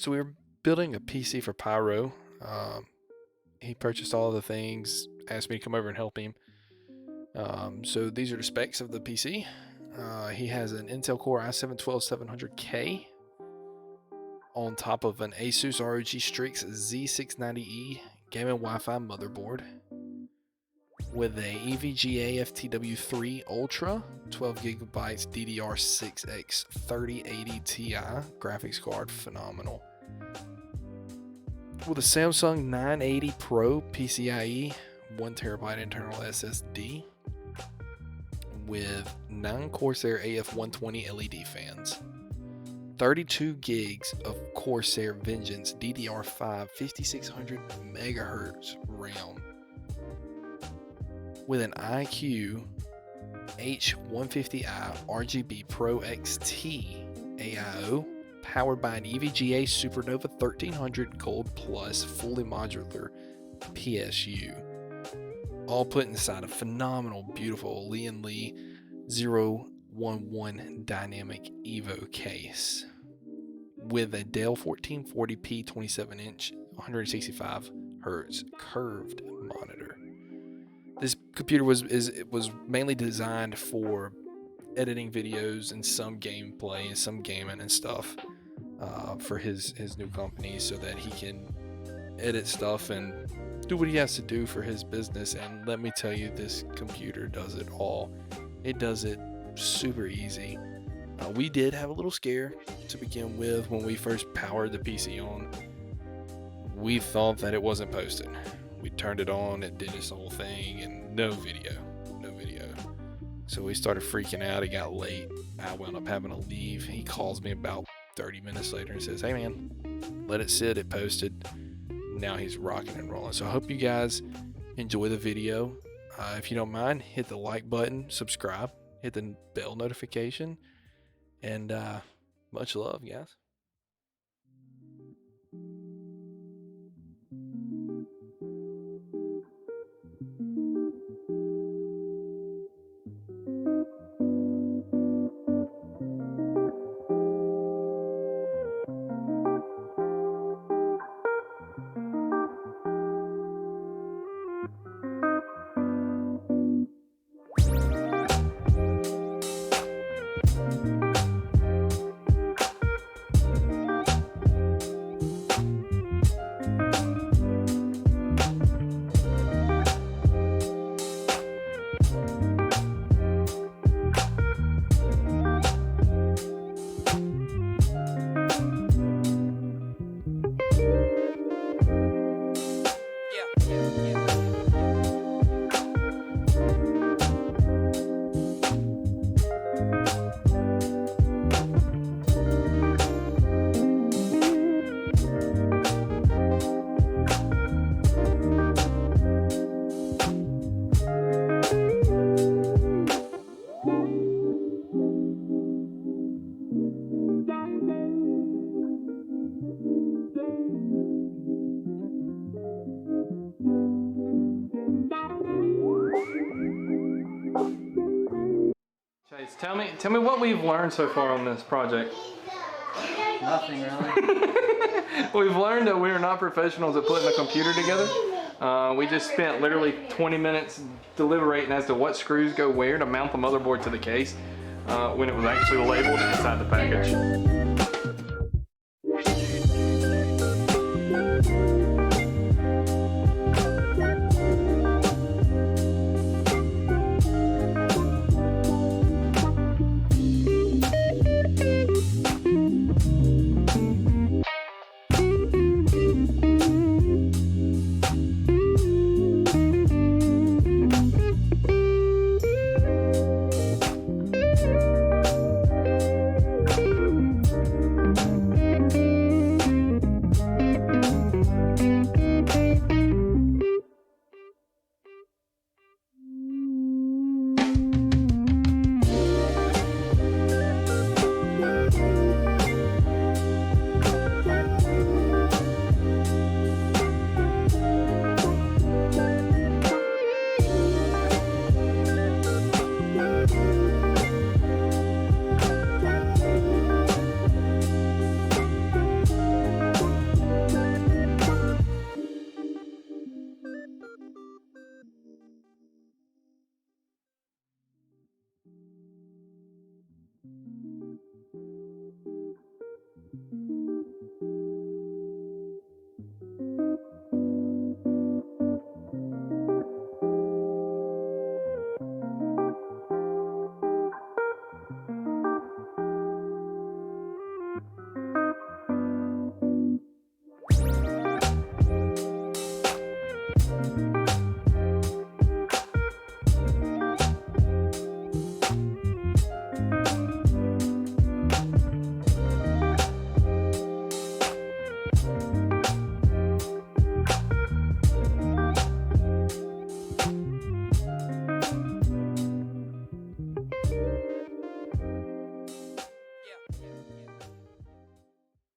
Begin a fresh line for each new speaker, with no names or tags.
So we were building a PC for Pyro. He purchased all of the things, asked me to come over and help him. So these are the specs of the PC. He has an Intel Core i7-12700K on top of an Asus ROG Strix Z690E gaming Wi-Fi motherboard with a EVGA FTW3 Ultra 12GB DDR6X 3080 Ti graphics card, phenomenal. With a Samsung 980 Pro PCIe 1TB internal SSD with 9 Corsair AF120 LED fans, 32 gigs of Corsair Vengeance DDR5 5600 MHz RAM with an iQOO H150i RGB Pro XT AIO powered by an EVGA Supernova 1300 Gold Plus fully modular PSU, all put inside a phenomenal, beautiful Lian Li 011 Dynamic Evo case with a Dell 1440p 27-inch 165Hz curved monitor. This computer was mainly designed for editing videos and some gameplay and some gaming and stuff for his new company, so that he can edit stuff and do what he has to do for his business. And let me tell you, this computer does it all. It does it super easy. We did have a little scare to begin with when we first powered the PC on. We thought that it wasn't posted. We turned it on, it did its whole thing, and no video. So we started freaking out. It got late. I wound up having to leave. He calls me about 30 minutes later and says, "Hey man, let it sit, it posted." Now he's rocking and rolling. So I hope you guys enjoy the video. If you don't mind, hit the like button, subscribe, hit the bell notification, and much love, guys. Chase, tell me what we've learned so far on this project.
Nothing really.
We've learned that we are not professionals at putting a computer together. We just spent literally 20 minutes deliberating as to what screws go where to mount the motherboard to the case when it was actually labeled inside the package.
Bye.